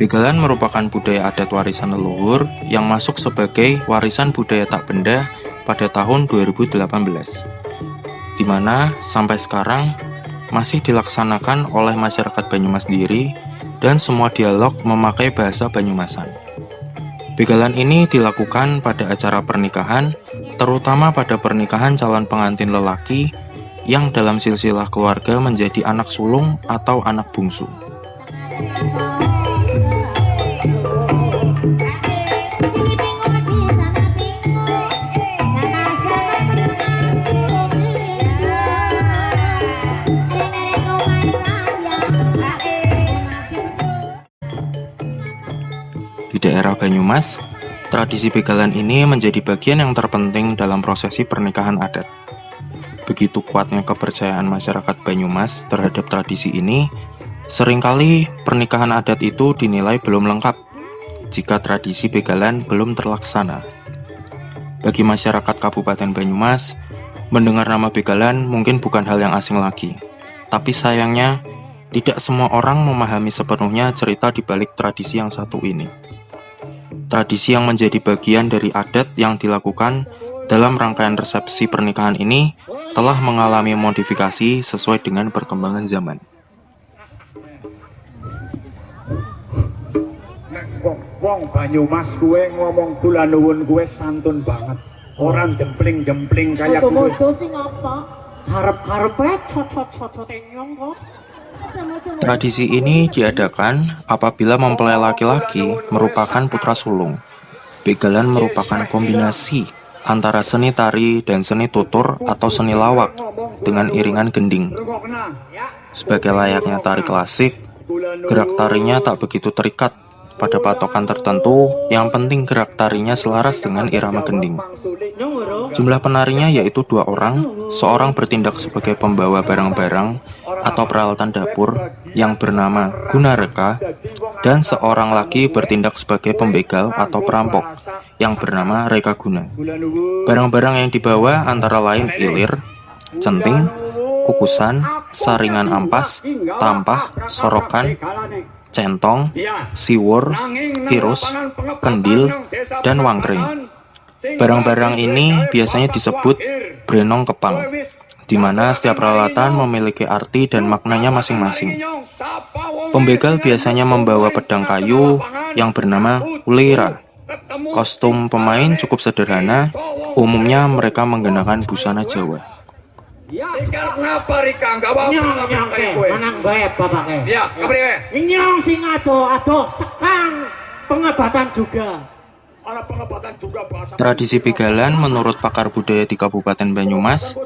Begalan merupakan budaya adat warisan leluhur yang masuk sebagai warisan budaya tak benda pada tahun 2018, di mana sampai sekarang masih dilaksanakan oleh masyarakat Banyumas sendiri dan semua dialog memakai bahasa Banyumasan. Begalan ini dilakukan pada acara pernikahan, terutama pada pernikahan calon pengantin lelaki yang dalam silsilah keluarga menjadi anak sulung atau anak bungsu. Di daerah Banyumas, tradisi begalan ini menjadi bagian yang terpenting dalam prosesi pernikahan adat. Begitu kuatnya kepercayaan masyarakat Banyumas terhadap tradisi ini, seringkali pernikahan adat itu dinilai belum lengkap jika tradisi begalan belum terlaksana. Bagi masyarakat Kabupaten Banyumas, mendengar nama begalan mungkin bukan hal yang asing lagi. Tapi sayangnya, tidak semua orang memahami sepenuhnya cerita di balik tradisi yang satu ini. Tradisi yang menjadi bagian dari adat yang dilakukan dalam rangkaian resepsi pernikahan ini telah mengalami modifikasi sesuai dengan perkembangan zaman. Wong Banyumas kue ngomong kula nuwun kue santun banget. Orang jempling-jempling kayak kue. Moto sing apa? Harap-harepe cocot-cocot nyong kok. Tradisi ini diadakan apabila mempelai laki-laki merupakan putra sulung. Begalan merupakan kombinasi antara seni tari dan seni tutur atau seni lawak dengan iringan gending. Sebagai layaknya tari klasik, gerak tarinya tak begitu terikat pada patokan tertentu, yang penting gerak tarinya selaras dengan irama gending. Jumlah penarinya yaitu 2 orang, seorang bertindak sebagai pembawa barang-barang atau peralatan dapur yang bernama Gunareka, dan seorang lagi bertindak sebagai pembegal atau perampok yang bernama Rekaguna. Barang-barang yang dibawa antara lain ilir, centing, kukusan, saringan ampas, tampah, sorokan, centong, siwur, tirus, kendil, dan wangkring. Barang-barang ini biasanya disebut brenong kepang, di mana setiap peralatan memiliki arti dan maknanya masing-masing. Pembegal biasanya membawa pedang kayu yang bernama ulira. Kostum pemain cukup sederhana, umumnya mereka menggunakan busana Jawa. Kenapa Rika nggak bawa Nyong ke, manang bae bapake. Ya, kepriwe? Nyong sing ado sekang pengobatan juga. Ada pengobatan juga bahasa. Tradisi begalan menurut pakar budaya di Kabupaten Banyumas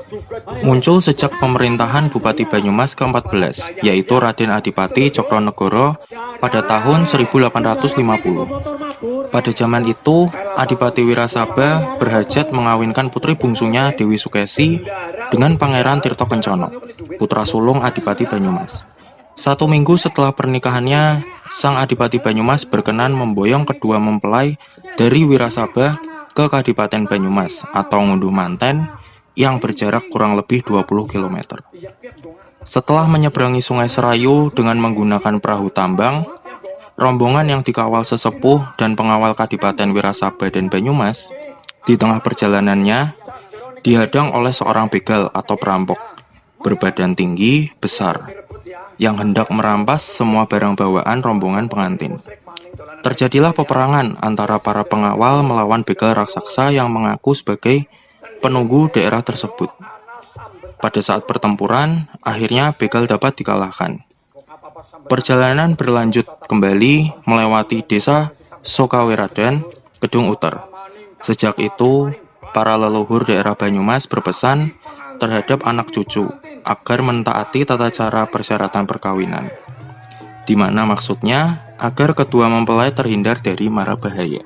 muncul sejak pemerintahan Bupati Banyumas ke-14, yaitu Raden Adipati Cokronegoro pada tahun 1850. Pada zaman itu, Adipati Wirasaba berhajat mengawinkan putri bungsunya Dewi Sukesi dengan Pangeran Tirto Kencono, putra sulung Adipati Banyumas. 1 minggu setelah pernikahannya, sang Adipati Banyumas berkenan memboyong kedua mempelai dari Wirasaba ke Kadipaten Banyumas atau Ngunduh Manten yang berjarak kurang lebih 20 km. Setelah menyeberangi Sungai Serayu dengan menggunakan perahu tambang, rombongan yang dikawal sesepuh dan pengawal Kadipaten Wirasaba dan Banyumas di tengah perjalanannya dihadang oleh seorang begal atau perampok berbadan tinggi besar yang hendak merampas semua barang bawaan rombongan pengantin. Terjadilah peperangan antara para pengawal melawan begal raksasa yang mengaku sebagai penunggu daerah tersebut. Pada saat pertempuran, akhirnya begal dapat dikalahkan. Perjalanan berlanjut kembali melewati desa Sokaweradan, Kedung Uter. Sejak itu, para leluhur daerah Banyumas berpesan terhadap anak cucu agar mentaati tata cara persyaratan perkawinan, di mana maksudnya agar kedua mempelai terhindar dari mara bahaya.